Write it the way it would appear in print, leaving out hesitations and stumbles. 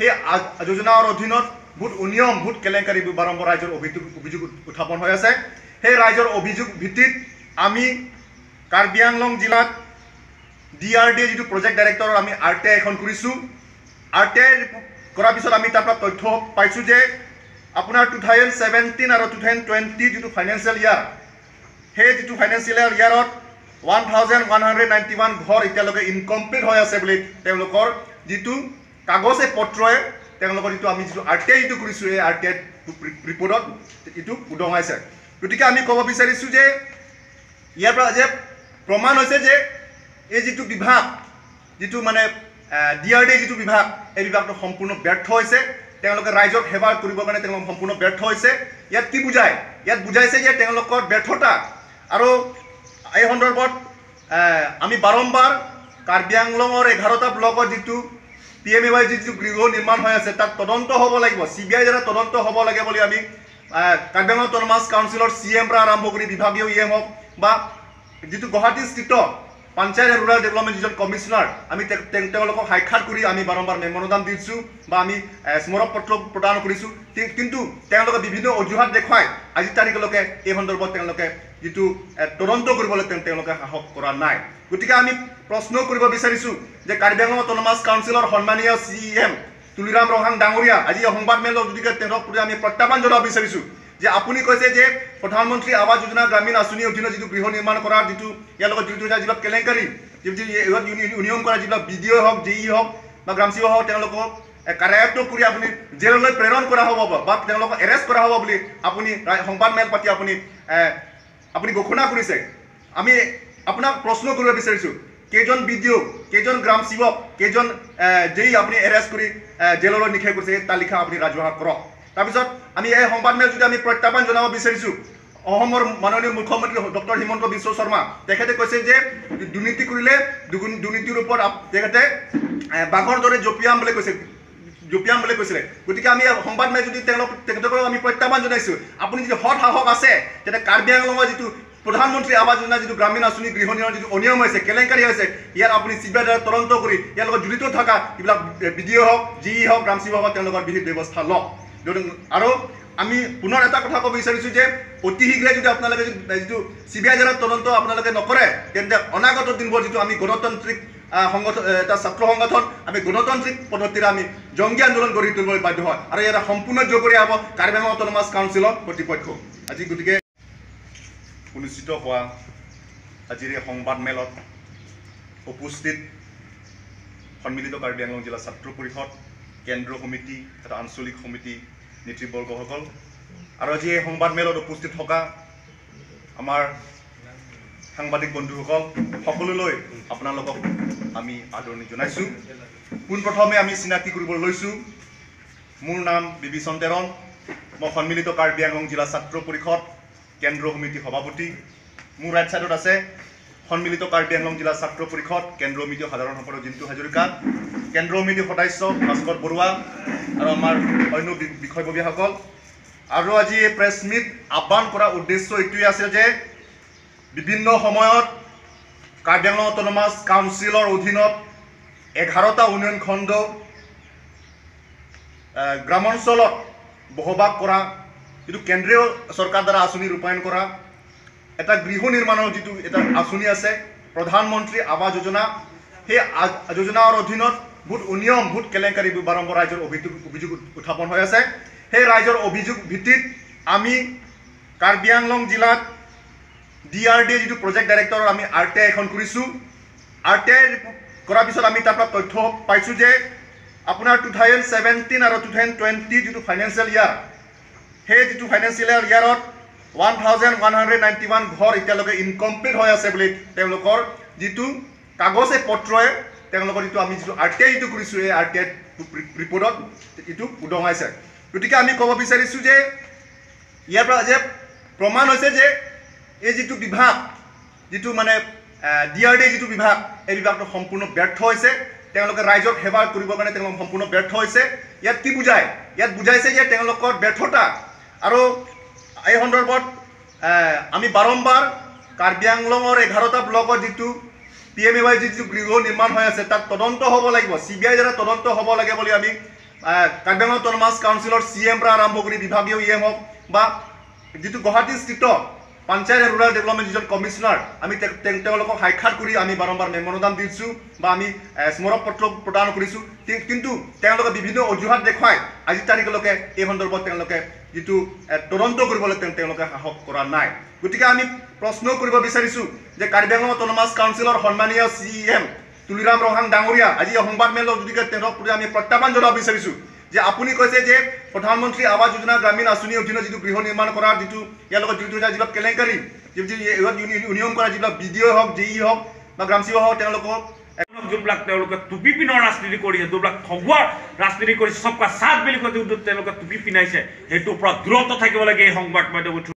সেই যোজনাৰ অধীনত বহুত অনিয়ম বহুত কেলেংকাৰী বাৰম্বাৰ ৰাইজৰ অভিযোগ উত্থাপন হৈ আছে। সেই ৰাইজৰ অভিযোগ ভিত্তিত আমি কাৰ্বি আংলং জিলাত DRD যিটো প্ৰজেক্ট ডাইৰেক্টৰৰ আমি RTI এখন কৰিছোঁ। RTI কৰাৰ পিছত আমি তাৰ পৰা তথ্য পাইছোঁ যে আপোনাৰ 2017 আৰু 2020 যিটো ফাইনেন্সিয়েল ইয়াৰ, সেই যিটো ফাইনেন্সিয়েল ইয়াৰত 1191 ঘৰ এতিয়ালৈকে ইনকমপ্লিট হৈ আছে বুলি তেওঁলোকৰ যিটো কাগজে পত্ৰই তেওঁলোকৰ যিটো আমি যিটো RTI যিটো কৰিছোঁ এই RTI ৰিপৰ্টত এইটো উদঙাইছে। গতিকে আমি ক'ব বিচাৰিছোঁ যে ইয়াৰ পৰা যে প্ৰমাণ হৈছে যে এই যিটো বিভাগ যিটো মানে DRD যিটো বিভাগ, এই বিভাগটো সম্পূৰ্ণ ব্যৰ্থ হৈছে। তেওঁলোকে ৰাইজক সেৱা কৰিবৰ কাৰণে তেওঁলোক সম্পূৰ্ণ ব্যৰ্থ হৈছে। ইয়াত কি বুজায়? ইয়াত বুজাইছে যে তেওঁলোকৰ ব্যৰ্থতা। আৰু এই সন্দৰ্ভত আমি বাৰম্বাৰ কাৰ্বি আংলঙৰ 11টা ব্লকৰ যিটো PMAY যিটো গৃহ নিৰ্মাণ হৈ আছে তাত তদন্ত হ'ব লাগিব, CBI দ্বাৰা তদন্ত হ'ব লাগে বুলি আমি কাৰ্বি আংলং অট'নমাছ কাউন্সিলৰ CM পৰা আৰম্ভ কৰি বিভাগীয় EM হওক বা যিটো গুৱাহাটীস্থিত পঞ্চায়ত ৰুৰাল ডেভেলপমেণ্ট যিজন কমিশ্যনাৰ, আমি তেওঁলোকক সাক্ষাৎ কৰি আমি বাৰম্বাৰ মেমৰেণ্ডাম দিছোঁ বা আমি স্মাৰক পত্ৰ প্ৰদান কৰিছোঁ। কিন্তু তেওঁলোকে বিভিন্ন অজুহাত দেখুৱাই আজি তাৰিখলৈকে এই সন্দৰ্ভত তেওঁলোকে যিটো তদন্ত কৰিবলৈ তেওঁলোকে সাহস কৰা নাই। গতিকে আমি প্ৰশ্ন কৰিব বিচাৰিছোঁ যে কাৰ্বি আংলং অট'নমাছ কাউন্সিলৰ সন্মানীয় CM তুলিৰাম ৰহাং ডাঙৰীয়া আজি সংবাদ মেলৰ যোগে তেওঁলোকৰ প্ৰতি আমি প্ৰত্যাহ্বান জনাব বিচাৰিছোঁ যে আপুনি কৈছে যে প্ৰধানমন্ত্ৰী আৱাস যোজনা গ্ৰামীণ আঁচনিৰ অধীনত যিটো গৃহ নিৰ্মাণ কৰাৰ যিটো ইয়াৰ লগত জড়িত যিবিলাক কেলেংকাৰী নিয়ম কৰা যিবিলাক BDO হওক, JE হওক বা গ্ৰাম সেৱক হওক তেওঁলোকক কাৰায়ত্ব কৰি আপুনি জেললৈ প্ৰেৰণ কৰা হ'ব বা তেওঁলোকক এৰেষ্ট কৰা হ'ব বুলি আপুনি সংবাদ মেল পাতি আপুনি ঘোষণা কৰিছে। আমি আপোনাক প্ৰশ্ন কৰিব বিচাৰিছোঁ কেইজন BDO, কেইজন গ্ৰাম সেৱক, কেইজন JE আপুনি এৰেষ্ট কৰি জেললৈ নিক্ষেপ কৰিছে এই তালিকা আপুনি ৰাজহুৱা কৰক। তাৰপিছত আমি এই সংবাদ মেল যদি আমি প্ৰত্যাহ্বান জনাব বিচাৰিছোঁ অসমৰ মাননীয় মুখ্যমন্ত্ৰী ডক্টৰ হিমন্ত বিশ্ব শৰ্মা, তেখেতে কৈছে যে দুৰ্নীতি কৰিলে দুৰ্নীতিৰ ওপৰত তেখেতে বাঘৰ দৰে জঁপিয়াম বুলি কৈছিলে। গতিকে আমি সংবাদ মেল যদি তেখেতক আমি প্ৰত্যাহ্বান জনাইছোঁ, আপুনি যদি সৎ সাহস আছে তেতিয়া কাৰ্বি আংলঙৰ যিটো প্ৰধানমন্ত্ৰী আৱাস যোজনা যিটো গ্ৰামীণ আঁচনি গৃহ নিৰ্মাণ যিটো অনিয়ম হৈছে, কেলেংকাৰী হৈছে, ইয়াত আপুনি CBI দ্বাৰা তদন্ত কৰি ইয়াৰ লগত জড়িত থকা যিবিলাক BDO হওক, JE হওক, গ্ৰাম সেৱক হওক তেওঁলোকৰ বিহিত ব্যৱস্থা লওক। আৰু আমি পুনৰ এটা কথা ক'ব বিচাৰিছোঁ যে অতি শীঘ্ৰে যদি আপোনালোকে যিটো CBI দ্বাৰা তদন্ত আপোনালোকে নকৰে তেন্তে অনাগত দিনবোৰ যিটো আমি গণতান্ত্ৰিক সংগঠন এটা ছাত্ৰ সংগঠন আমি গণতান্ত্ৰিক পদ্ধতিৰে আমি জংগী আন্দোলন গঢ়ি তুলিবলৈ বাধ্য হয় আৰু ইয়াৰ সম্পূৰ্ণ জগৰীয়া হ'ব কাৰ্বি আংলং অট'নমাছ কাউন্সিলৰ কৰ্তৃপক্ষ। আজি গতিকে অনুষ্ঠিত হোৱা আজিৰ এই সংবাদ মেলত উপস্থিত সন্মিলিত কাৰ্বি আংলং জিলা ছাত্ৰ পৰিষদ, কেন্দ্ৰীয় সমিতি, এটা আঞ্চলিক সমিতি নেতৃবৰ্গসকল আৰু আজি এই সংবাদ মেলত উপস্থিত থকা আমাৰ সাংবাদিক বন্ধুসকল সকলোলৈ আপোনালোকক আমি আদৰণি জনাইছোঁ। পোনপ্ৰথমে আমি চিনাকি কৰিবলৈ লৈছোঁ। মোৰ নাম বিভীষণ তেৰণ, মই সন্মিলিত কাৰ্বি আংলং জিলা ছাত্ৰ পৰিষদ কেন্দ্ৰীয় সমিতি সভাপতি। মোৰ ৰাইট ছাইডত আছে সন্মিলিত কাৰ্বি আংলং জিলা ছাত্ৰ পৰিষদ কেন্দ্ৰীয় সমিতিৰ সাধাৰণ সম্পাদক জিন্তু হাজৰিকা, কেন্দ্ৰীয় সমিতিৰ সদস্য ভাস্কৰ বৰুৱা আৰু আমাৰ অন্য বিষয়ববীয়াসকল। আৰু আজি এই প্ৰেছ মিট আহ্বান কৰাৰ উদ্দেশ্য এইটোৱেই আছে যে বিভিন্ন সময়ত কাৰ্বি আংলং অট'নমাছ কাউন্সিলৰ অধীনত 11টা উন্নয়ন খণ্ড গ্ৰামাঞ্চলত বসবাস কৰা যিটো কেন্দ্ৰীয় চৰকাৰ দ্বাৰা আঁচনি ৰূপায়ণ কৰা এটা গৃহ নিৰ্মাণৰ যিটো এটা আঁচনি আছে প্ৰধানমন্ত্ৰী আৱাস যোজনা, সেই যোজনাৰ অধীনত বহুত অনিয়ম বহুত কেলেংকাৰী বাৰম্বাৰ ৰাইজৰ অভিযোগ উত্থাপন হৈ আছে। সেই ৰাইজৰ অভিযোগ ভিত্তিত আমি কাৰ্বি আংলং জিলাত DRD যিটো প্ৰজেক্ট ডাইৰেক্টৰৰ আমি RTI এখন কৰিছোঁ। RTI কৰাৰ পিছত আমি তাৰ পৰা তথ্য পাইছোঁ যে আপোনাৰ 2017 আৰু 2020 যিটো ফাইনেন্সিয়েল ইয়াৰ, সেই যিটো ফাইনেন্সিয়েল ইয়াৰত 1191 ঘৰ এতিয়ালৈকে ইনকমপ্লিট হৈ আছে বুলি তেওঁলোকৰ যিটো কাগজে পত্ৰই তেওঁলোকৰ যিটো আমি যিটো RTI যিটো কৰিছোঁ এই RTI ৰিপৰ্টত এইটো উদঙাইছে। গতিকে আমি ক'ব বিচাৰিছোঁ যে ইয়াৰ পৰা যে প্ৰমাণ হৈছে যে এই যিটো বিভাগ যিটো মানে DRD যিটো বিভাগ, এই বিভাগটো সম্পূৰ্ণ ব্যৰ্থ হৈছে। তেওঁলোকে ৰাইজক সেৱা কৰিবৰ কাৰণে তেওঁলোক সম্পূৰ্ণ ব্যৰ্থ হৈছে। ইয়াত কি বুজায়? ইয়াত বুজাইছে যে তেওঁলোকৰ ব্যৰ্থতা। আৰু এই সন্দৰ্ভত আমি বাৰম্বাৰ কাৰ্বি আংলঙৰ 11টা ব্লকৰ যিটো PMAY যিটো গৃহ নিৰ্মাণ হৈ আছে তাত তদন্ত হ'ব লাগিব, CBI দ্বাৰা তদন্ত হ'ব লাগে বুলি আমি কাৰ্বি আংলং অট'নমাছ কাউন্সিলৰ CM পৰা আৰম্ভ কৰি বিভাগীয় EM হওক বা যিটো গুৱাহাটীস্থিত পঞ্চায়ত এণ্ড ৰুৰাল ডেভেলপমেণ্ট যিজন কমিশ্যনাৰ আমি তেওঁলোকক সাক্ষাৎ কৰি আমি বাৰম্বাৰ মেমৰেণ্ডাম দিছোঁ বা আমি স্মাৰক পত্ৰ প্ৰদান কৰিছোঁ কিন্তু তেওঁলোকে বিভিন্ন অজুহাত দেখুৱাই আজিৰ তাৰিখলৈকে এই সন্দৰ্ভত তেওঁলোকে যিটো তদন্ত কৰিবলৈ তেওঁলোকে সাহস কৰা নাই গতিকে আমি প্ৰশ্ন কৰিব বিচাৰিছোঁ যে কাৰ্বি আংলং অট'নমাছ কাউন্সিলৰ সন্মানীয় CM তুলিৰাম ৰহাং ডাঙৰীয়া আজি সংবাদ মেলৰ গতিকে তেওঁক আমি প্ৰত্যাহ্বান জনাব বিচাৰিছোঁ যে আপুনি কৈছে যে প্ৰধানমন্ত্ৰী আৱাস যোজনা গ্ৰামীণ আঁচনিৰ অধীনত যিটো গৃহ নিৰ্মাণ কৰাৰ যিটো ইয়াৰ লগত জড়িত যিবিলাক কেলেংকাৰী নিয়ম কৰা যিবিলাক BDO হওক JE হওক বা গ্ৰাম সেৱক হওক তেওঁলোকক যোনবিলাক তেওঁলোকে টুপি পিন্ধৰ ৰাজনীতি কৰিছে যোনবিলাক ঠগুৱা ৰাজনীতি কৰিছে চবকা সাথ বুলি কৈ তেওঁলোকে টুপি পিন্ধাইছে সেইটোৰ পৰা দূৰত্ব থাকিব লাগে এই সংবাদ মাধ্যম